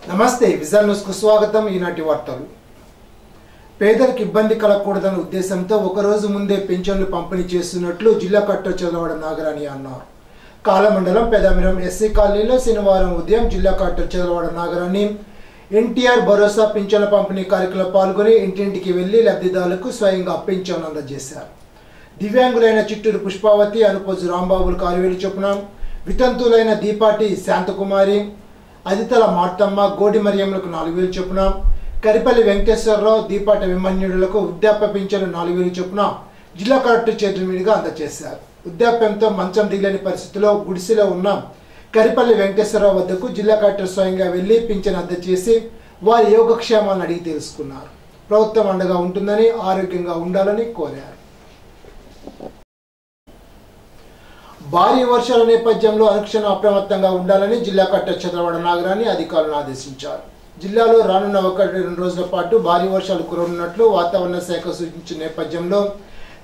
నమస్తే vision news కు స్వాగతం. ఈనాటి వార్తలు. పేదలకు ఇబ్బంది కలగకూడదన్న ఉద్దేశంతో ఒక రోజు ముందే పింఛన్లు పంపిణీ చేస్తున్నట్లు జిల్లా కలెక్టర్ చదలవాడ నాగరాణి అన్నారు. కాలమండలం పెదామిరం ఎస్సీ కాలనీలో శనివారం ఉదయం జిల్లా కలెక్టర్ చదలవాడ నాగరాణి ఎన్టీఆర్ భరోసా పింఛన్ల పంపిణీ కార్యక్రమంలో పాల్గొని ఇంటింటికి వెళ్లి లబ్ధిదారులకు స్వయంగా పింఛన్లు అందజేశారు. దివ్యాంగులైన చిట్టూరు పుష్పావతి, అనుపోజు రాంబాబులు 6,000 చొప్పున, వితంతులైన దీపాటి శాంతకుమారి, అదితల మార్తమ్మ, గోడి మరియమ్మలకు 4,000 చొప్పున, కరిపల్లి వెంకటేశ్వరరావు, దీపాటి అభిమన్యుడులకు వృద్ధాప్య పింఛన్లు 4,000 చొప్పున జిల్లా కలెక్టర్ చేతుల మీదుగా అందజేశారు. వృద్ధాప్యంతో మంచం దిగలేని పరిస్థితిలో గుడిసెలో ఉన్న కరిపల్లి వెంకటేశ్వరరావు వద్దకు జిల్లా కలెక్టర్ స్వయంగా వెళ్లి పింఛన్ అందజేసి వారి యోగక్షేమాలను అడిగి తెలుసుకున్నారు. ప్రభుత్వం అండగా ఉంటుందని, ఆరోగ్యంగా ఉండాలని కోరారు. భారీ వర్షాల నేపథ్యంలో అనుక్షణం అప్రమత్తంగా ఉండాలని జిల్లా కలెక్టర్ చదలవాడ నాగరాణి అధికారులను ఆదేశించారు. జిల్లాలో రానున్న 1-2 రోజుల పాటు భారీ వర్షాలు కురవనున్నట్లు వాతావరణ శాఖ సూచించిన నేపథ్యంలో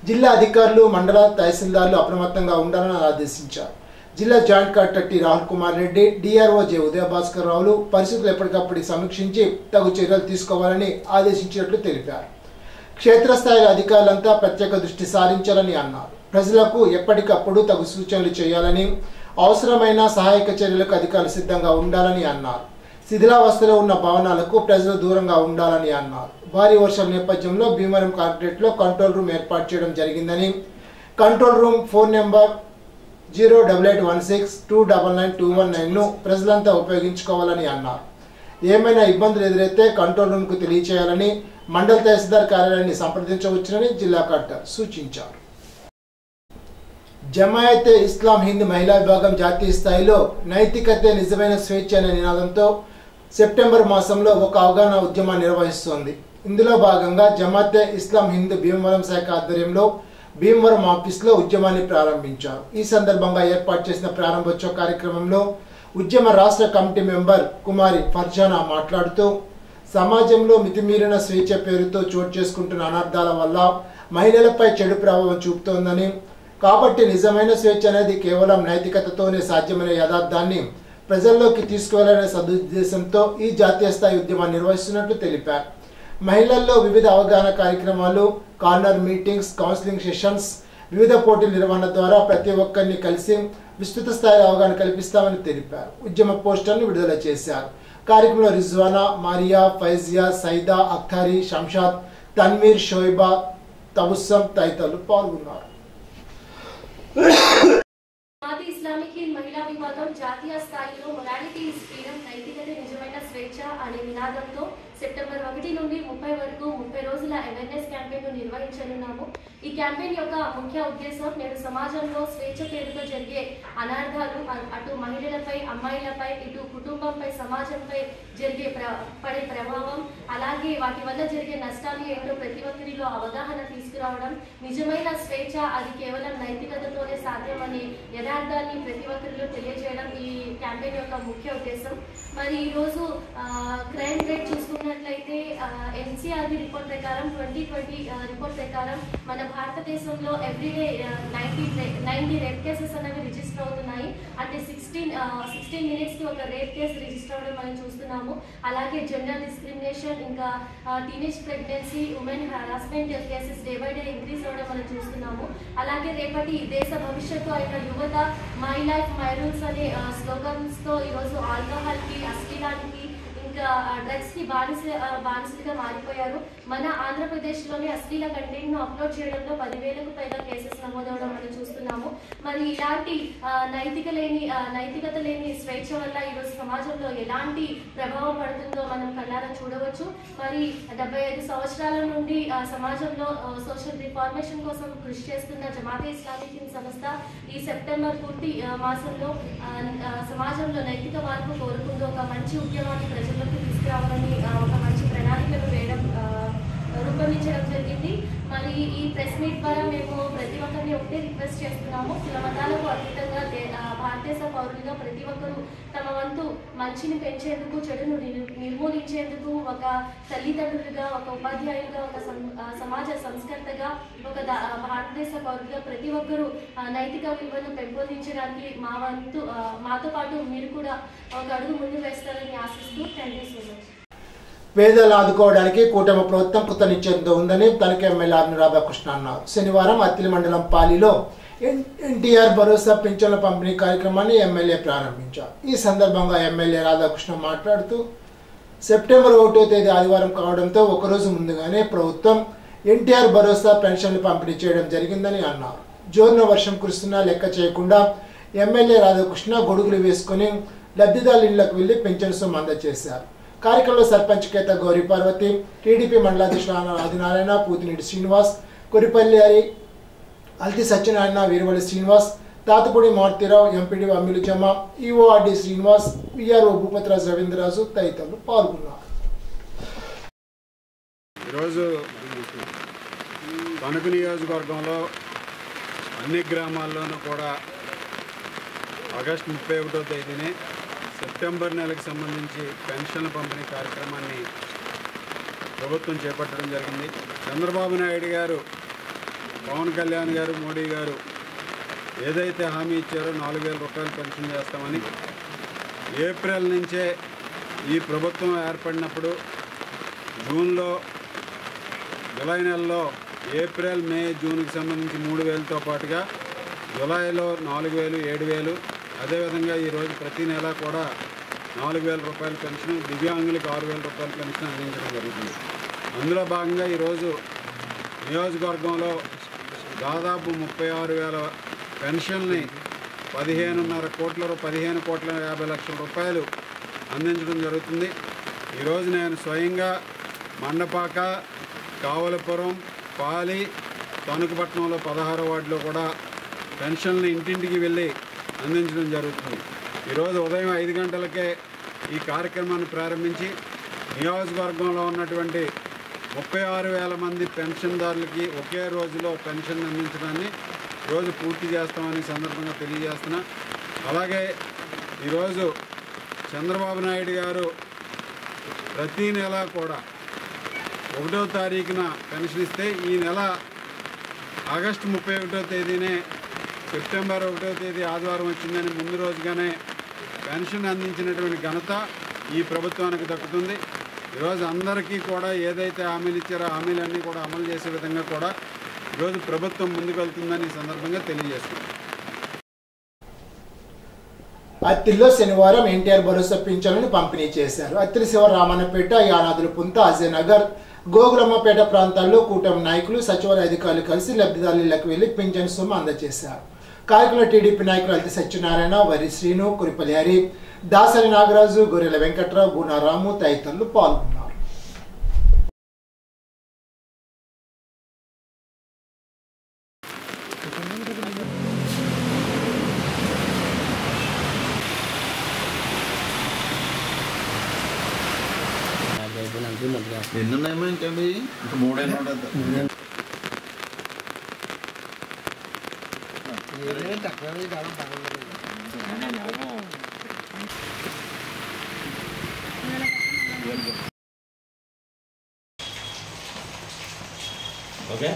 జిల్లా అధికారులు, మండల తహసీల్దార్లు అప్రమత్తంగా ఉండాలని ఆదేశించారు. జిల్లా joint collector T Rahul Kumar Reddy, DRO J Udaya Bhaskar రావులు పరిస్థితులు ఎప్పటికప్పుడు సమీక్షించి తగు చర్యలు తీసుకోవాలని ఆదేశించినట్లు తెలిపారు. క్షేత్రస్థాయి అధికారులంతా ప్రత్యేక దృష్టి సారించాలని అన్నారు. ప్రజలకు ఎప్పటికప్పుడు తగు సూచనలు చేయాలని, అవసరమైన సహాయక చర్యలకు అధికారులు సిద్ధంగా ఉండాలని అన్నారు. శిథిలావస్థలో ఉన్న భవనాలకు ప్రజలు దూరంగా ఉండాలని అన్నారు. భారీ వర్షాల నేపథ్యంలో భీమవరం కార్పొరేట్లో కంట్రోల్ రూమ్ ఏర్పాటు చేయడం జరిగిందని, కంట్రోల్ రూమ్ ఫోన్ నెంబర్ 08816299219ను ప్రజలంతా ఉపయోగించుకోవాలని అన్నారు. ఏమైనా ఇబ్బందులు ఎదురైతే కంట్రోల్ రూమ్కు తెలియచేయాలని, మండల తహసీల్దార్ కార్యాలయాన్ని సంప్రదించవచ్చునని జిల్లా కలెక్టర్ సూచించారు. జమాయతే ఇస్లాం హింద్ మహిళా విభాగం జాతీయ స్థాయిలో నైతికతే నిజమైన స్వేచ్ఛ అనే నినాదంతో సెప్టెంబర్ మాసంలో ఒక అవగాహన ఉద్యమాన్ని నిర్వహిస్తోంది. ఇందులో భాగంగా జమాతే ఇస్లాం హింద్ భీమవరం శాఖ ఆధ్వర్యంలో భీమవరం ఆఫీసులో ఉద్యమాన్ని ప్రారంభించారు. ఈ సందర్భంగా ఏర్పాటు చేసిన ప్రారంభోత్సవ కార్యక్రమంలో ఉద్యమ రాష్ట్ర కమిటీ మెంబర్ కుమారి ఫర్జానా మాట్లాడుతూ, సమాజంలో మితిమీరిన స్వేచ్ఛ పేరుతో చోటు చేసుకుంటున్న అనర్థాల వల్ల మహిళలపై చెడు ప్రభావం చూపుతోందని, కాబట్టి నిజమైన స్వేచ్ఛ అనేది కేవలం నైతికతతోనే సాధ్యమనే యథార్థాన్ని ప్రజల్లోకి తీసుకువెళ్లాలనే సదుద్దేశంతో ఈ జాతీయ స్థాయి ఉద్యమాన్ని నిర్వహిస్తున్నట్లు తెలిపారు. మహిళల్లో వివిధ అవగాహన కార్యక్రమాలు, కార్నర్ మీటింగ్స్, కౌన్సిలింగ్ సెషన్స్, వివిధ పోటీల నిర్వహణ ద్వారా ప్రతి ఒక్కరిని కలిసి విస్తృత స్థాయిలో అవగాహన కల్పిస్తామని తెలిపారు. ఉద్యమ పోస్టర్ను విడుదల చేశారు. కార్యక్రమంలో రిజ్వానా, మారియా, ఫైజియా, సైదా, అఖ్తారి, శంషాద్, తన్వీర్, షోయిబా, తబుస్సం తదితరులు పాల్గొన్నారు. ఇస్లామిక్ హింద్ మహిళా విభాగం జాతీయ స్థాయిలో మొరాలిటీ ఇస్ ఫ్రీడమ్, నైతికతే నిజమైన స్వేచ్ఛ అనే నినాదంతో సెప్టెంబర్ 1 నుండి 30 వరకు 30 రోజుల అవేర్నెస్ క్యాంపెయిన్ ను నిర్వహించనున్నాము. ఈ క్యాంపెయిన్ యొక్క ముఖ్య ఉద్దేశం నేడు సమాజంలో స్వేచ్ఛ పేరుతో జరిగే అనార్థాలు, అటు మహిళలపై, అమ్మాయిలపై, ఇటు కుటుంబంపై, సమాజంపై జరిగే పడే ప్రభావం, అలాగే వాటి వల్ల జరిగే నష్టాలు ఏంటో ప్రతి ఒక్కరిలో అవగాహన తీసుకురావడం, నిజమైన స్వేచ్ఛ అది కేవలం నైతికతతోనే సాధ్యమని యథార్థాన్ని ప్రతి ఒక్కరిలో తెలియజేయడం ఈ క్యాంపెయిన్ యొక్క ముఖ్య ఉద్దేశం. మరి ఈరోజు క్రైమ్ రేట్ చూసుకున్నట్లయితే ఎన్సీఆర్బీ రిపోర్ట్ ప్రకారం 2020 రిపోర్ట్ ప్రకారం మన భారతదేశంలో ఎవ్రీడే 90 రేప్ కేసెస్ అనేవి రిజిస్టర్ అవుతున్నాయి. అంటే 16 మినిట్స్కి ఒక రేప్ కేసు రిజిస్టర్ అవ్వడం మనం చూస్తున్నాము. అలాగే జెండర్ డిస్క్రిమినేషన్, ఇంకా teenage pregnancy, women harassment cases day by day increase అవ్వడం మనం చూస్తున్నాము. అలాగే రేపటి దేశ భవిష్యత్తు అయిన యువత మై లైఫ్ మై రూల్స్ అనే స్లోగన్స్తో ఈరోజు ఆల్కహాల్కి, అశ్లీలానికి, ఇంకా డ్రగ్స్కి బానిసలుగా మారిపోయారు. మన ఆంధ్రప్రదేశ్లోని అశ్లీల కంటెంట్ను అప్లోడ్ చేయడంలో 10,000కు పైగా కేసెస్ నమోదవడం మనం చూస్తున్నాము. మరి ఇలాంటి నైతికత లేని స్వేచ్ఛ వల్ల ఈరోజు సమాజంలో ఎలాంటి ప్రభావం పడుతుందో మనం కళ్ళారా చూడవచ్చు. మరి 75 సంవత్సరాల నుండి సమాజంలో సోషల్ రిఫార్మేషన్ కోసం కృషి చేస్తున్న జమాతే ఇస్లామిక్ హింద్ సంస్థ ఈ సెప్టెంబర్ పూర్తి మాసంలో సమాజంలో నైతిక మార్పు కోరుకుంటూ ఒక మంచి ఉద్యమాన్ని ప్రజల్లోకి తీసుకురావాలని ఒక మంచి ప్రణాళికను రూపొందించడం జరిగింది. మరి ఈ ప్రెస్ మీట్ ద్వారా మేము ప్రతి ఒక్కరిని ఒకటే రిక్వెస్ట్ చేస్తున్నాము, కుల మతాలకు అతీతంగా భారతదేశ పౌరులుగా ప్రతి ఒక్కరూ తమ వంతు మంచిని పెంచేందుకు, చెడును నిర్మూలించేందుకు ఒక తల్లిదండ్రులుగా, ఒక ఉపాధ్యాయులుగా, ఒక సమాజ సంస్కర్తగా, ఒక భారతదేశ పౌరులుగా ప్రతి ఒక్కరూ నైతిక విలువను పెంపొందించడానికి మాతో పాటు మీరు కూడా ఒక అడుగు ముందు వేస్తారని ఆశిస్తూ థాంక్యూ. పేదలను ఆదుకోవడానికి కూటమి ప్రభుత్వం కృత నిశ్చయంతో ఉందని తనకి ఎమ్మెల్యే ఆర్ని రాధాకృష్ణ అన్నారు. శనివారం అత్తిలి మండలం పాలిలో ఎన్టీఆర్ భరోసా పింఛన్ల పంపిణీ కార్యక్రమాన్ని ఎమ్మెల్యే ప్రారంభించారు. ఈ సందర్భంగా ఎమ్మెల్యే రాధాకృష్ణ మాట్లాడుతూ సెప్టెంబర్ 1వ తేదీ ఆదివారం కావడంతో ఒకరోజు ముందుగానే ప్రభుత్వం ఎన్టీఆర్ భరోసా పెన్షన్లు పంపిణీ చేయడం జరిగిందని అన్నారు. జోరున వర్షం కురుస్తున్నా లెక్క చేయకుండా ఎమ్మెల్యే రాధాకృష్ణ గొడుగులు వేసుకుని లబ్ధిదారుల ఇళ్లకు వెళ్లి పెన్షన్ సొమ్ము అందజేశారు. కార్యక్రమంలో సర్పంచ్ కేత గౌరీ పార్వతి, టీడీపీ మండలాధ్యక్షులు ఆదినారాయణ, పూతినేటి శ్రీనివాస్, కొరిపల్లి హరి, అల్తి సత్యనారాయణ, వీరవల్లి శ్రీనివాస్, తాతపూడి మారుతీరావు, ఎంపీడీ అమ్మిలు జమ, ఈఓఆర్డి శ్రీనివాస్, విఆర్ఓ భూపతిరాజు రవీంద్రరాజు తదితరులు పాల్గొన్నారు. ఈరోజు తణుకు నియోజకవర్గంలో అన్ని గ్రామాల్లోనూ కూడా ఆగస్టు 31వ తేదీనే సెప్టెంబర్ నెలకు సంబంధించి పెన్షన్ల పంపిణీ కార్యక్రమాన్ని ప్రభుత్వం చేపట్టడం జరిగింది. చంద్రబాబు నాయుడు గారు, పవన్ కళ్యాణ్ గారు, మోడీ గారు ఏదైతే హామీ ఇచ్చారో 4,000 రూపాయలు పెన్షన్ చేస్తామని ఏప్రిల్ నుంచే ఈ ప్రభుత్వం ఏర్పడినప్పుడు జూన్లో, జూలై నెలలో ఏప్రిల్, మే, జూన్కి సంబంధించి 3,000తో పాటుగా జూలైలో 4,000, 7,000, అదేవిధంగా ఈరోజు ప్రతి నెల కూడా 4,000 రూపాయల పెన్షన్, దివ్యాంగులకు 6,000 రూపాయల పెన్షన్ అందించడం జరుగుతుంది. అందులో భాగంగా ఈరోజు నియోజకవర్గంలో దాదాపు 36,000 పెన్షన్ని 15,50,00,000 రూపాయలు అందించడం జరుగుతుంది. ఈరోజు నేను స్వయంగా మండపాక, కావలపురం, పాలి, తణుకుపట్నంలో 16వ వార్డులో కూడా పెన్షన్లు ఇంటింటికి వెళ్ళి అందించడం జరుగుతుంది. ఈరోజు ఉదయం 5 గంటలకే ఈ కార్యక్రమాన్ని ప్రారంభించి నియోజకవర్గంలో ఉన్నటువంటి 36,000 మంది పెన్షన్దారులకి ఒకే రోజులో పెన్షన్ అందించడాన్ని ఈరోజు పూర్తి చేస్తామని సందర్భంగా తెలియజేస్తున్నా. అలాగే ఈరోజు చంద్రబాబు నాయుడు గారు ప్రతి నెల కూడా 1వ తారీఖున పెన్షన్ ఇస్తే ఈ నెల ఆగస్టు 31వ తేదీనే సెప్టెంబర్ 1వ తేదీ ఆదివారం వచ్చిందని ముందు రోజుగానే పెన్షన్ అందించినటువంటి ఘనత ఈ ప్రభుత్వానికి దక్కుతుంది. ఈరోజు అందరికీ కూడా ఏదైతే హామీలు ఇచ్చారో హామీలన్నీ కూడా అమలు చేసే విధంగా కూడా ఈరోజు ప్రభుత్వం ముందుకు వెళ్తుందని ఈ సందర్భంగా తెలియజేస్తుంది. అత్తిల్లో శనివారం ఎన్టీఆర్ భరోసా పింఛన్లను పంపిణీ చేశారు. అత్తిలి శివరామన్నపేట, యానాదుల పుంత, అజయనగర్, గోగులమ్మపేట ప్రాంతాల్లో కూటమి నాయకులు, సచివాలయ అధికారులు కలిసి లబ్ధిదారుల ఇళ్లకు వెళ్లి పింఛన్ సొమ్ము అందజేశారు. కార్యక్రమంలో టీడీపీ నాయకులు అల్తి సత్యనారాయణ, వరి శ్రీను, కురిపల్లి హరి, దాసరి నాగరాజు, గొర్రెల వెంకట్రావు, గుణారాము తదితరులు పాల్గొన్నారు. ఎన్నున్నాయేమో ఇంకా 3 ఉంటుంది. ఓకే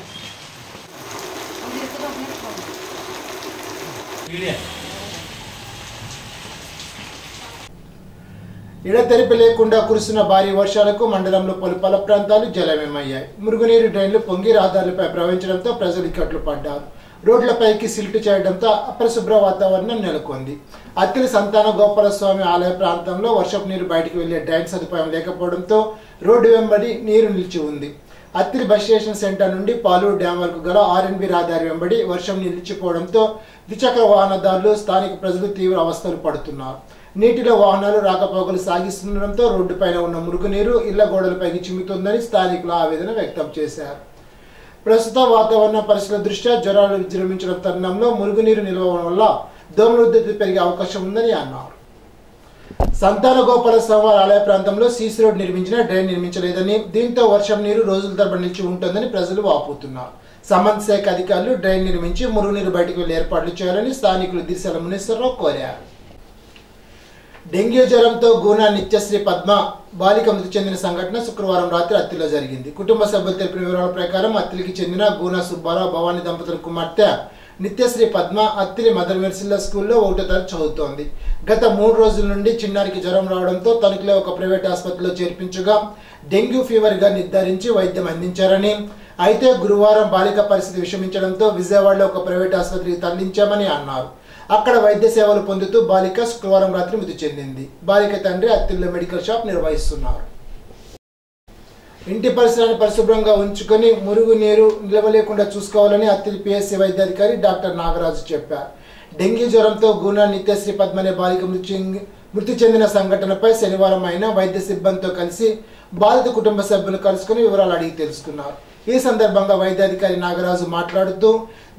ఎడతెరిపి లేకుండా కురుస్తున్న భారీ వర్షాలకు మండలంలో పలు ప్రాంతాలు జలమయమయ్యాయి. మురుగునీరు డ్రైన్లు పొంగి రహదారులపై ప్రవహించడంతో ప్రజలు ఇక్కట్లు పడ్డారు. రోడ్లపైకి సిల్ట్ చేయడంతో అపరిశుభ్ర వాతావరణం నెలకొంది. అత్తిలి సంతాన గోపాలస్వామి ఆలయ ప్రాంతంలో వర్షపు నీరు బయటికి వెళ్లే డ్రైన్ సదుపాయం లేకపోవడంతో రోడ్డు వెంబడి నీరు నిలిచి ఉంది. అత్తిలి బస్ స్టేషన్ సెంటర్ నుండి పాలూరు డ్యాం వరకు గల ఆర్ఎన్బి రహదారి వెంబడి వర్షం నిలిచిపోవడంతో ద్విచక్ర వాహనదారులు, స్థానిక ప్రజలు తీవ్ర అవస్థలు పడుతున్నారు. నీటిలో వాహనాలు రాకపోకలు సాగిస్తుండటంతో రోడ్డుపైన ఉన్న మురుగునీరు ఇళ్ల గోడలపైకి చిమ్ముతుందని స్థానికులు ఆవేదన వ్యక్తం చేశారు. ప్రస్తుత వాతావరణ పరిస్థితుల దృష్ట్యా జ్వరాలు విజృంభించడం తరుణంలో మురుగునీరు నిల్వడం వల్ల దోమల ఉధృతి పెరిగే అవకాశం ఉందని అన్నారు. సంతాన గోపాలస్వామి ఆలయ ప్రాంతంలో సీసీ రోడ్ నిర్మించిన డ్రైన్ నిర్మించలేదని, దీంతో వర్షం నీరు రోజుల తరబడి నిలిచి ఉంటుందని ప్రజలు వాపోతున్నారు. సంబంధిత శాఖ అధికారులు డ్రైన్ నిర్మించి మురుగునీరు బయటకు వెళ్లి ఏర్పాట్లు చేయాలని స్థానికులు దిశల మునేశ్వరరావు కోరారు. డెంగ్యూ జ్వరంతో గూనా నిత్యశ్రీ పద్మ బాలిక మృతి చెందిన సంఘటన శుక్రవారం రాత్రి అత్తిలో జరిగింది. కుటుంబ సభ్యులు తెలిపిన వివరాల ప్రకారం అత్తిలికి చెందిన గూనా సుబ్బారావు, భవానీ దంపతుల కుమార్తె నిత్యశ్రీ పద్మ అత్తిలి మదర్ మెర్సిల్లా స్కూల్లో 1వ తరగతి చదువుతోంది. గత 3 రోజుల నుండి చిన్నారికి జ్వరం రావడంతో తణుకులో ఒక ప్రైవేట్ ఆసుపత్రిలో చేర్పించగా డెంగ్యూ ఫీవర్ గా నిర్ధారించి వైద్యం అందించారని, అయితే గురువారం బాలిక పరిస్థితి విషమించడంతో విజయవాడలో ఒక ప్రైవేట్ ఆసుపత్రికి తరలించామని అన్నారు. అక్కడ వైద్య సేవలు పొందుతూ బాలిక శుక్రవారం రాత్రి మృతి చెందింది. బాలిక తండ్రి అత్తిలిలో మెడికల్ షాప్ నిర్వహిస్తున్నారు. ఇంటి పరిసరాన్ని పరిశుభ్రంగా ఉంచుకొని మురుగు నీరు నిలవలేకుండా చూసుకోవాలని అత్తిలి పిఎస్సి వైద్యాధికారి డాక్టర్ నాగరాజు చెప్పారు. డెంగ్యూ జ్వరంతో గూనా నిత్యశ్రీ పద్మ అనే బాలిక మృతి చెందిన సంఘటనపై శనివారం ఆయన వైద్య సిబ్బందితో కలిసి బాధిత కుటుంబ సభ్యులు కలుసుకుని వివరాలు అడిగి తెలుసుకున్నారు. ఈ సందర్భంగా వైద్యాధికారి నాగరాజు మాట్లాడుతూ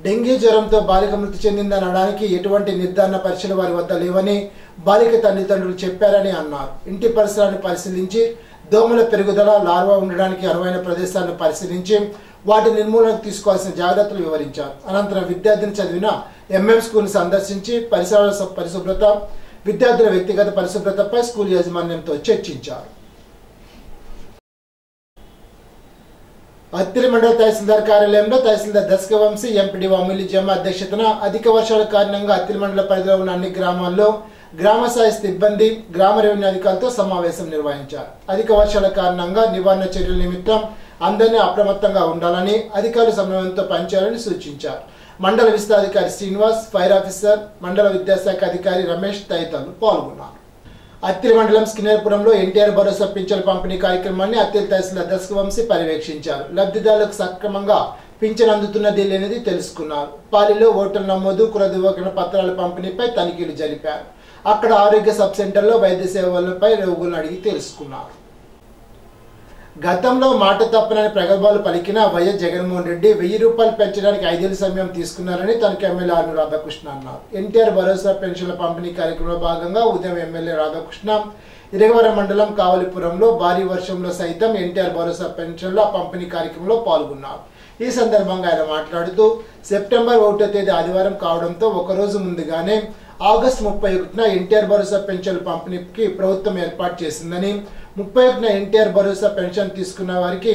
డెంగ్యూ జ్వరంతో బాలిక మృతి చెందిందనడానికి ఎటువంటి నిర్ధారణ పరీక్షలు వారి వద్ద లేవని బాలిక తల్లిదండ్రులు చెప్పారని అన్నారు. ఇంటి పరిసరాన్ని పరిశీలించి దోమల పెరుగుదల, లార్వా ఉండడానికి అనువైన ప్రదేశాలను పరిశీలించి వాటి నిర్మూలనకు తీసుకోవాల్సిన జాగ్రత్తలు వివరించారు. అనంతరం విద్యార్థిని చదివిన ఎంఎం స్కూల్ సందర్శించి పరిసరాల పరిశుభ్రత, విద్యార్థుల వ్యక్తిగత పరిశుభ్రతపై స్కూల్ యాజమాన్యంతో చర్చించారు. అత్తిలి మండల తహసీల్దార్ కార్యాలయంలో తహసీల్దార్ దశకవంశీ, ఎంపీడీ అమూల్య జమ్మ అధ్యక్షతన అధిక వర్షాల కారణంగా అత్తిలి మండల పరిధిలో ఉన్న అన్ని గ్రామాల్లో గ్రామ స్థాయి సిబ్బంది, గ్రామ రెవెన్యూ అధికారులతో సమావేశం నిర్వహించారు. అధిక వర్షాల కారణంగా నివారణ చర్యల నిమిత్తం అందరినీ అప్రమత్తంగా ఉండాలని, అధికారులు సమన్వయంతో పనిచేయాలని సూచించారు. మండల విస్తరాధికారి శ్రీనివాస్, ఫైర్ ఆఫీసర్, మండల విద్యాశాఖ అధికారి రమేష్ తదితరులు పాల్గొన్నారు. అత్తిలి మండలం స్కిన్నర్పురంలో ఎన్టీఆర్ భరోసా పింఛన్ పంపిణీ కార్యక్రమాన్ని అత్తిలి తహసీల్దార్ దశకవంశీ పర్యవేక్షించారు. లబ్ధిదారులకు సక్రమంగా పింఛన్ అందుతున్నది లేనిది తెలుసుకున్నారు. పాలిలో ఓటర్ల నమోదు, కుల ధృవీకరణ పత్రాల పంపిణీపై తనిఖీలు జరిపారు. అక్కడ ఆరోగ్య సబ్ సెంటర్లో వైద్య సేవలపై రోగులను అడిగి తెలుసుకున్నారు. గతంలో మాట తప్పనని ప్రగల్భాలు పలికిన వైఎస్ జగన్మోహన్ రెడ్డి 1000 రూపాయలు పెంచడానికి 5 ఏళ్ల సమయం తీసుకున్నారని తనకు ఎమ్మెల్యే ఆర్ను రాధాకృష్ణ అన్నారు. ఎన్టీఆర్ భరోసా పెన్షన్ల పంపిణీ కార్యక్రమంలో భాగంగా ఉదయం ఎమ్మెల్యే రాధాకృష్ణ ఇరగవరం మండలం కావలిపురంలో భారీ వర్షంలో సైతం ఎన్టీఆర్ భరోసా పెన్షన్ల పంపిణీ కార్యక్రమంలో పాల్గొన్నారు. ఈ సందర్భంగా ఆయన మాట్లాడుతూ సెప్టెంబర్ 1వ తేదీ ఆదివారం కావడంతో ఒకరోజు ముందుగానే ఆగస్టు 31న ఎన్టీఆర్ భరోసా పెన్షన్ల పంపిణీకి ప్రభుత్వం ఏర్పాటు చేసిందని, 31న ఎన్టీఆర్ భరోసా పెన్షన్ తీసుకున్న వారికి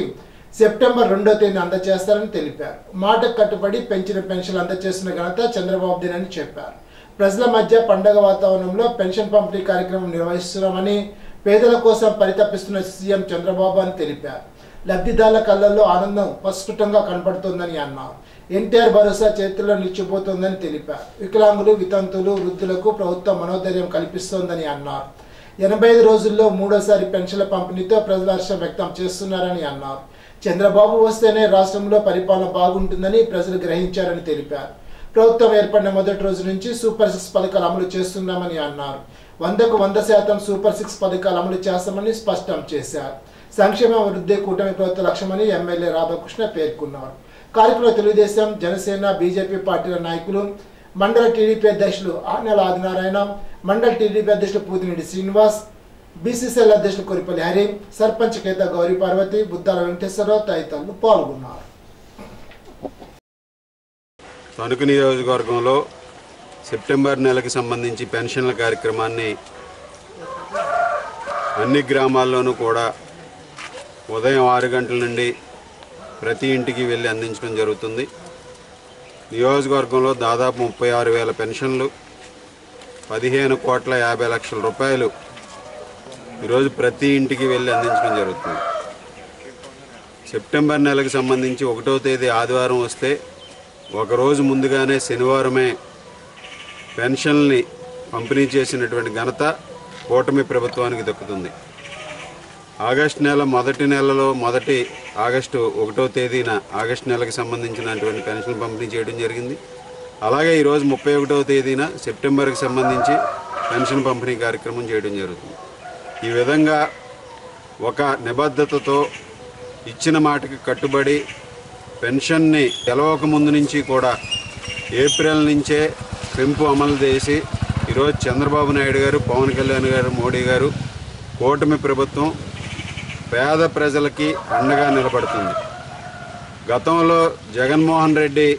సెప్టెంబర్ 2వ తేదీని అందజేస్తారని తెలిపారు. మాటకు కట్టుబడి పెంచిన పెన్షన్లు అందజేస్తున్న ఘనత చంద్రబాబుదేనని చెప్పారు. ప్రజల మధ్య పండగ వాతావరణంలో పెన్షన్ పంపిణీ కార్యక్రమం నిర్వహిస్తున్నామని, పేదల కోసం పరితపిస్తున్న సీఎం చంద్రబాబు అని తెలిపారు. లబ్ధిదారుల కళ్ళల్లో ఆనందం ప్రస్ఫుటంగా కనపడుతోందని అన్నారు. ఎన్టీఆర్ భరోసా చేతుల్లో నిలిచిపోతోందని తెలిపారు. వికలాంగులు, వితంతులు, వృద్ధులకు ప్రభుత్వం మనోధైర్యం కల్పిస్తోందని అన్నారు. 85 రోజుల్లో 3వసారి పెన్షన్ల పంపిణీతో ప్రజలు హర్షం వ్యక్తం చేస్తున్నారని అన్నారు. చంద్రబాబు వస్తేనే రాష్ట్రంలో పరిపాలన బాగుంటుందని ప్రజలు గ్రహించారని తెలిపారు. ప్రభుత్వం ఏర్పడిన మొదటి రోజు నుంచి సూపర్ 6 పథకాలు అమలు చేస్తున్నామని అన్నారు. 100కు 100% సూపర్ 6 పథకాలు అమలు చేస్తామని స్పష్టం చేశారు. సంక్షేమ అభివృద్ధి కూటమి ప్రభుత్వ లక్ష్యమని ఎమ్మెల్యే రాధాకృష్ణ పేర్కొన్నారు. కార్యక్రమంలో తెలుగుదేశం, జనసేన, బీజేపీ పార్టీల నాయకులు, మండల టీడీపీ అధ్యక్షులు ఆనెల ఆదినారాయణ, మండల టీడీపీ అధ్యక్షులు పూతిరెడ్డి శ్రీనివాస్, బీసీసీఎల్ అధ్యక్షులు కొరిపల్లి హరి, సర్పంచ్ కేత గౌరీ పార్వతి, బుద్దాల వెంకటేశ్వరరావు తదితరులు పాల్గొన్నారు. తణుకు నియోజకవర్గంలో సెప్టెంబర్ నెలకు సంబంధించి పెన్షన్ల కార్యక్రమాన్ని అన్ని గ్రామాల్లోనూ కూడా ఉదయం 6 గంటల నుండి ప్రతి ఇంటికి వెళ్ళి అందించడం జరుగుతుంది. నియోజకవర్గంలో దాదాపు 36,000 పెన్షన్లు, 15,50,00,000 రూపాయలు ఈరోజు ప్రతి ఇంటికి వెళ్ళి అందించడం జరుగుతుంది. సెప్టెంబర్ నెలకు సంబంధించి 1వ తేదీ ఆదివారం వస్తే ఒకరోజు ముందుగానే శనివారమే పెన్షన్ని పంపిణీ చేసినటువంటి ఘనత కూటమి ప్రభుత్వానికి దక్కుతుంది. ఆగస్టు నెల మొదటి ఆగస్టు 1వ తేదీన ఆగస్టు నెలకు సంబంధించినటువంటి పెన్షన్ పంపిణీ చేయడం జరిగింది. అలాగే ఈరోజు 31వ తేదీన సెప్టెంబర్కి సంబంధించి పెన్షన్ పంపిణీ కార్యక్రమం చేయడం జరుగుతుంది. ఈ విధంగా ఒక నిబద్ధతతో ఇచ్చిన మాటకి కట్టుబడి పెన్షన్ని తెలవక ముందు నుంచి కూడా ఏప్రిల్ నుంచే పెంపు అమలు చేసి ఈరోజు చంద్రబాబు నాయుడు గారు, పవన్ కళ్యాణ్ గారు, మోడీ గారు, కూటమి ప్రభుత్వం పేద ప్రజలకి అండగా నిలబడుతుంది. గతంలో జగన్మోహన్ రెడ్డి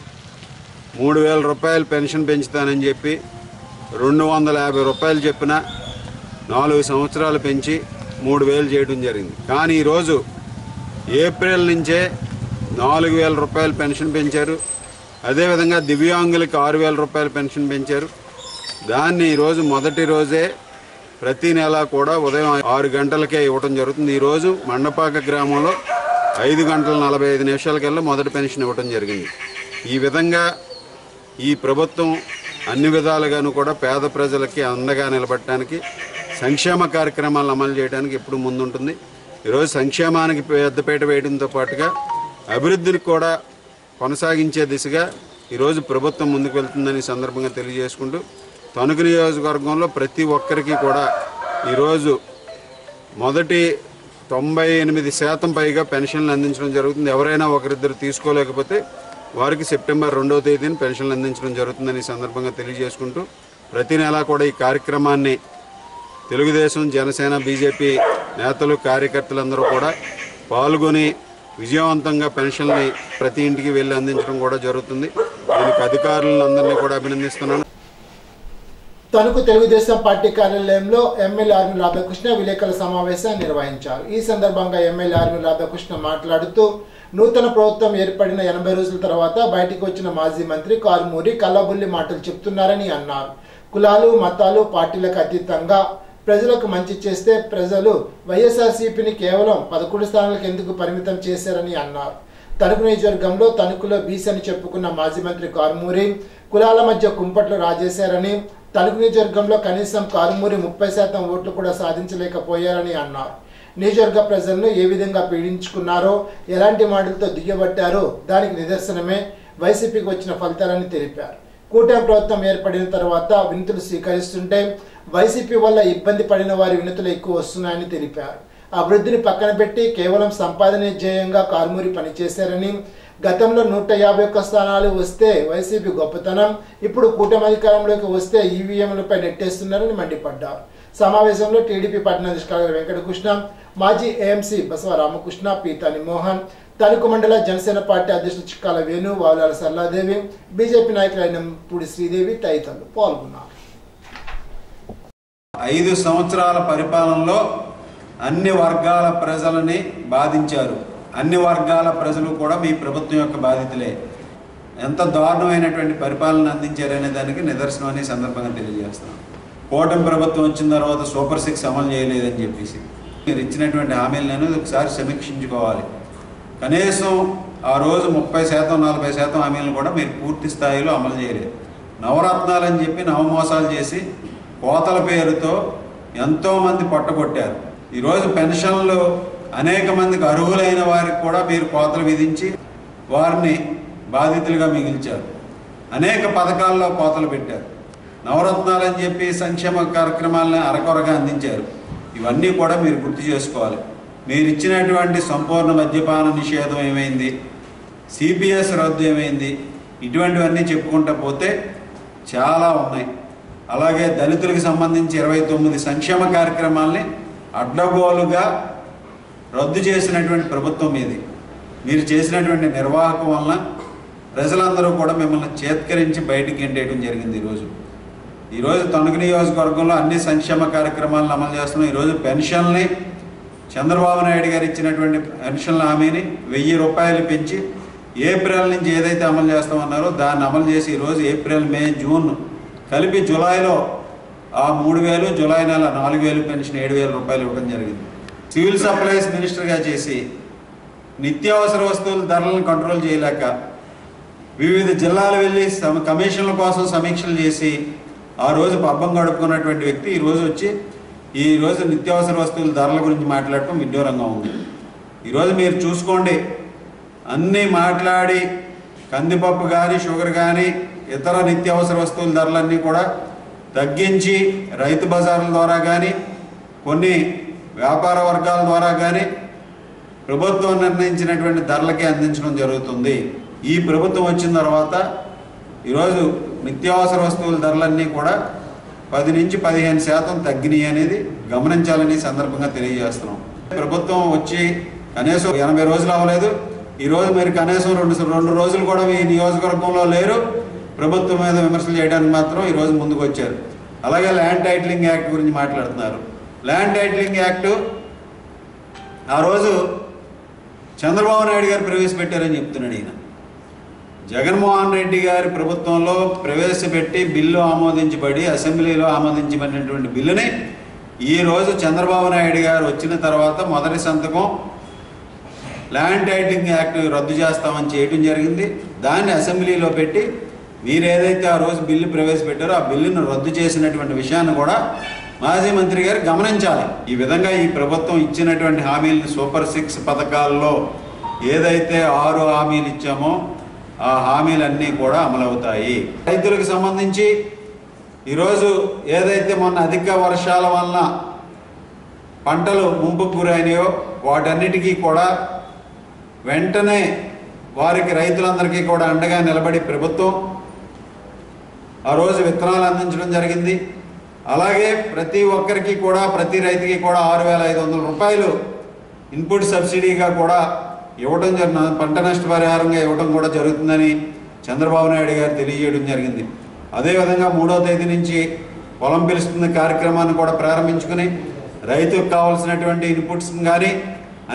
3,000 రూపాయలు పెన్షన్ పెంచుతానని చెప్పి 250 రూపాయలు చెప్పిన 4 సంవత్సరాలు పెంచి 3,000 చేయడం జరిగింది. కానీ ఈరోజు ఏప్రిల్ నుంచే 4,000 రూపాయలు పెన్షన్ పెంచారు. అదేవిధంగా దివ్యాంగులకి 6,000 రూపాయల పెన్షన్ పెంచారు. దాన్ని ఈరోజు మొదటి రోజే ప్రతి నెల కూడా ఉదయం 6 గంటలకే ఇవ్వడం జరుగుతుంది. ఈరోజు మండపాక గ్రామంలో 5:45 మొదటి పెన్షన్ ఇవ్వడం జరిగింది. ఈ విధంగా ఈ ప్రభుత్వం అన్ని విధాలుగాను కూడా పేద ప్రజలకి అండగా నిలబడటానికి, సంక్షేమ కార్యక్రమాలను అమలు చేయడానికి ఎప్పుడు ముందుంటుంది. ఈరోజు సంక్షేమానికి పెద్దపీట వేయడంతో పాటుగా అభివృద్ధిని కూడా కొనసాగించే దిశగా ఈరోజు ప్రభుత్వం ముందుకు వెళ్తుందని సందర్భంగా తెలియజేసుకుంటూ, తణుకు నియోజకవర్గంలో ప్రతి ఒక్కరికి కూడా ఈరోజు మొదటి 98% పైగా పెన్షన్లు అందించడం జరుగుతుంది. ఎవరైనా ఒకరిద్దరు తీసుకోలేకపోతే వారికి సెప్టెంబర్ 2వ తేదీన పెన్షన్లు అందించడం జరుగుతుందని సందర్భంగా తెలియజేసుకుంటూ, ప్రతి నెలా కూడా ఈ కార్యక్రమాన్ని తెలుగుదేశం, జనసేన, బీజేపీ నేతలు, కార్యకర్తలందరూ కూడా పాల్గొని విజయవంతంగా పెన్షన్ని ప్రతి ఇంటికి వెళ్ళి అందించడం కూడా జరుగుతుంది. దీనికి అధికారులందరినీ కూడా అభినందిస్తున్నాను. తణుకు తెలుగుదేశం పార్టీ కార్యాలయంలో ఎమ్మెల్యే ఆర్మీ రాధాకృష్ణ విలేకరుల సమావేశాన్ని నిర్వహించారు. ఈ సందర్భంగా ఎమ్మెల్యే ఆర్మీ రాధాకృష్ణ మాట్లాడుతూ, నూతన ప్రభుత్వం ఏర్పడిన 80 రోజుల తర్వాత బయటికి వచ్చిన మాజీ మంత్రి కారుమూరి కల్లబుల్లి మాటలు చెప్తున్నారని అన్నారు. కులాలు, మతాలు, పార్టీలకు అతీతంగా ప్రజలకు మంచి చేస్తే ప్రజలు వైఎస్ఆర్సీపీని కేవలం 11 స్థానాలకు ఎందుకు పరిమితం చేశారని అన్నారు. తణుకు నియోజకవర్గంలో తణుకులో బీసీ అని చెప్పుకున్న మాజీ మంత్రి కారుమూరి కులాల మధ్య కుంపట్లు రాజేశారని, తణుకు నియోజకవర్గంలో కనీసం కారుమూరి 30% ఓట్లు కూడా సాధించలేకపోయారని అన్నారు. నియోజకవర్గ ప్రజలను ఏ విధంగా పీడించుకున్నారో, ఎలాంటి మాటలతో దిగబట్టారో దానికి నిదర్శనమే వైసీపీకి వచ్చిన ఫలితాలని తెలిపారు. కూటమి ప్రభుత్వం ఏర్పడిన తర్వాత వినతులు స్వీకరిస్తుంటే వైసీపీ వల్ల ఇబ్బంది పడిన వారి వినతులు ఎక్కువ వస్తున్నాయని తెలిపారు. అభివృద్ధిని పక్కన పెట్టి కేవలం సంపాదనే ధ్యేయంగా కారుమూరి పనిచేశారని, గతంలో 151 స్థానాలు వస్తే వైసీపీ గొప్పతనం, ఇప్పుడు కూటమి అధికారంలోకి వస్తే ఈవీఎంలపై నెట్టేస్తున్నారని మండిపడ్డారు. సమావేశంలో టీడీపీ పట్టణాధికారి వెంకటకృష్ణ, మాజీ ఏఎంసీ బసవ రామకృష్ణ, పీతాని మోహన్, తణుకు మండల జనసేన పార్టీ అధ్యక్షులు చిక్కాల వేణు, వావులాల సరళాదేవి, బీజేపీ నాయకులైన పూడి శ్రీదేవి తదితరులు పాల్గొన్నారు. 5 సంవత్సరాల పరిపాలనలో అన్ని వర్గాల ప్రజలని బాధించారు. అన్ని వర్గాల ప్రజలు కూడా మీ ప్రభుత్వం యొక్క బాధితులే. ఎంత దారుణమైనటువంటి పరిపాలన అందించారనే దానికి నిదర్శనం అనే సందర్భంగా తెలియజేస్తున్నాం. కూటమి ప్రభుత్వం వచ్చిన తర్వాత సూపర్ 6 అమలు చేయలేదని చెప్పేసి మీరు ఇచ్చినటువంటి హామీలను ఒకసారి సమీక్షించుకోవాలి. కనీసం ఆ రోజు 30%, 40% హామీలను కూడా మీరు పూర్తి స్థాయిలో అమలు చేయలేదు. నవరత్నాలు అని చెప్పి నవమోసాలు చేసి కోతల పేరుతో ఎంతోమంది పట్టగొట్టారు. ఈరోజు పెన్షన్లు అనేక మందికి అర్హులైన వారికి కూడా మీరు కోతలు విధించి వారిని బాధితులుగా మిగిల్చారు. అనేక పథకాల్లో కోతలు పెట్టారు. నవరత్నాలు అని చెప్పి సంక్షేమ కార్యక్రమాలను అరకొరగా అందించారు. ఇవన్నీ కూడా మీరు గుర్తు చేసుకోవాలి. మీరు ఇచ్చినటువంటి సంపూర్ణ మద్యపాన నిషేధం ఏమైంది, సిపిఎస్ రద్దు ఏమైంది, ఇటువంటివన్నీ చెప్పుకుంటూ పోతే చాలా ఉన్నాయి. అలాగే దళితులకు సంబంధించి 29 సంక్షేమ కార్యక్రమాలని అడ్డగోలుగా రద్దు చేసినటువంటి ప్రభుత్వం ఇది. మీరు చేసినటువంటి నిర్వాహకం వలన ప్రజలందరూ కూడా మిమ్మల్ని చేత్కరించి బయటికి గెంటేయడం జరిగింది. ఈరోజు తణుకు నియోజకవర్గంలో అన్ని సంక్షేమ కార్యక్రమాలను అమలు చేస్తున్నాం. ఈరోజు పెన్షన్ని చంద్రబాబు నాయుడు గారు ఇచ్చినటువంటి పెన్షన్ల హామీని 1000 రూపాయలు పెంచి ఏప్రిల్ నుంచి ఏదైతే అమలు చేస్తామన్నారో దాన్ని అమలు చేసి ఈరోజు ఏప్రిల్, మే, జూన్ కలిపి జూలైలో ఆ 3000, జూలై నెల 4000 పెన్షన్ 7000 రూపాయలు ఇవ్వడం జరిగింది. సివిల్ సప్లైస్ మినిస్టర్గా చేసి నిత్యావసర వస్తువుల ధరలను కంట్రోల్ చేయలేక వివిధ జిల్లాలు వెళ్ళి కమిషన్ల కోసం సమీక్షలు చేసి ఆ రోజు పబ్బం గడుపుకున్నటువంటి వ్యక్తి ఈరోజు నిత్యావసర వస్తువుల ధరల గురించి మాట్లాడటం విడ్డూరంగా ఉంది. ఈరోజు మీరు చూసుకోండి, అన్నీ మాట్లాడి కందిపప్పు కానీ, షుగర్ కానీ, ఇతర నిత్యావసర వస్తువుల ధరలన్నీ కూడా తగ్గించి రైతు బజార్ల ద్వారా కానీ, కొన్ని వ్యాపార వర్గాల ద్వారా కానీ ప్రభుత్వం నిర్ణయించినటువంటి ధరలకే అందించడం జరుగుతుంది. ఈ ప్రభుత్వం వచ్చిన తర్వాత ఈరోజు నిత్యావసర వస్తువుల ధరలన్నీ కూడా 10 నుంచి 15% తగ్గినాయి అనేది గమనించాలని సందర్భంగా తెలియజేస్తున్నాం. ప్రభుత్వం వచ్చి కనీసం 80 రోజులు అవ్వలేదు. ఈరోజు మీరు కనీసం 2 రోజులు కూడా మీ నియోజకవర్గంలో లేరు. ప్రభుత్వం మీద విమర్శలు చేయడానికి మాత్రం ఈరోజు ముందుకు వచ్చారు. అలాగే ల్యాండ్ టైటిలింగ్ యాక్ట్ గురించి మాట్లాడుతున్నారు. ల్యాండ్ టైటిలింగ్ యాక్టు ఆ రోజు చంద్రబాబు నాయుడు గారు ప్రవేశపెట్టారని చెప్తున్నాడు ఈయన. జగన్మోహన్ రెడ్డి గారి ప్రభుత్వంలో ప్రవేశపెట్టి బిల్లు ఆమోదించబడి అసెంబ్లీలో ఆమోదించబడినటువంటి బిల్లుని ఈరోజు చంద్రబాబు నాయుడు గారు వచ్చిన తర్వాత మొదటి సంతకం ల్యాండ్ టైటిలింగ్ యాక్ట్ రద్దు చేస్తామని చేయడం జరిగింది. దాన్ని అసెంబ్లీలో పెట్టి మీరు ఏదైతే ఆ రోజు బిల్లు ప్రవేశపెట్టారో ఆ బిల్లును రద్దు చేసినటువంటి విషయాన్ని కూడా మాజీ మంత్రి గారు గమనించాలి. ఈ విధంగా ఈ ప్రభుత్వం ఇచ్చినటువంటి హామీలను సూపర్ 6 పథకాల్లో ఏదైతే 6 హామీలు ఇచ్చామో ఆ హామీలన్నీ కూడా అమలవుతాయి. రైతులకు సంబంధించి ఈరోజు ఏదైతే మొన్న అధిక వర్షాల వలన పంటలు ముంపుకు గురైనాయో వాటన్నిటికీ కూడా వెంటనే వారికి రైతులందరికీ కూడా అండగా నిలబడి ప్రభుత్వం ఆ రోజు విత్తనాలు అందించడం జరిగింది. అలాగే ప్రతి ఒక్కరికి కూడా ప్రతి రైతుకి కూడా 6,500 రూపాయలు ఇన్పుట్ సబ్సిడీగా కూడా ఇవ్వడం పంట నష్టపరిహారంగా ఇవ్వడం కూడా జరుగుతుందని చంద్రబాబు నాయుడు గారు తెలియజేయడం జరిగింది. అదేవిధంగా 3వ తేదీ నుంచి పొలం పిలుస్తున్న కార్యక్రమాన్ని కూడా ప్రారంభించుకుని రైతులకు కావాల్సినటువంటి ఇన్పుట్స్ కానీ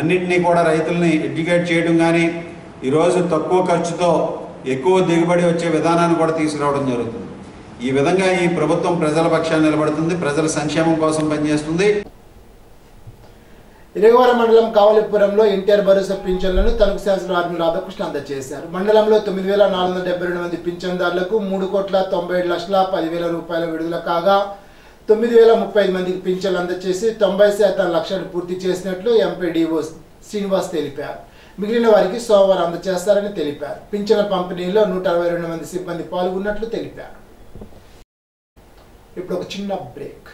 అన్నింటినీ కూడా రైతుల్ని ఎడ్యుకేట్ చేయడం కానీ ఈరోజు తక్కువ ఖర్చుతో ఎక్కువ దిగుబడి వచ్చే విధానాన్ని కూడా తీసుకురావడం జరుగుతుంది. ఈ విధంగా ఈ ప్రభుత్వం ప్రజల పక్షాన్ని నిలబడుతుంది, ప్రజల సంక్షేమం కోసం పనిచేస్తుంది. ఇరగవరం మండలం కావలిపురంలో ఎన్టీఆర్ భరోసా పింఛన్లను తణుకు శాసన ఆర్మీ రాధాకృష్ణ అందజేశారు. మండలంలో 9,472 మంది పింఛన్దారులకు 3,97,10,10,000 రూపాయల విడుదల కాగా 9,035 మందికి పింఛన్లు అందజేసి 90% లక్ష్యాన్ని పూర్తి చేసినట్లు ఎంపీడీఓ శ్రీనివాస్ తెలిపారు. మిగిలిన వారికి సోమవారం అందజేస్తారని తెలిపారు. పింఛన్ల పంపిణీలో 162 మంది సిబ్బంది పాల్గొన్నట్లు తెలిపారు. ఇప్పుడు ఒక చిన్న బ్రేక్.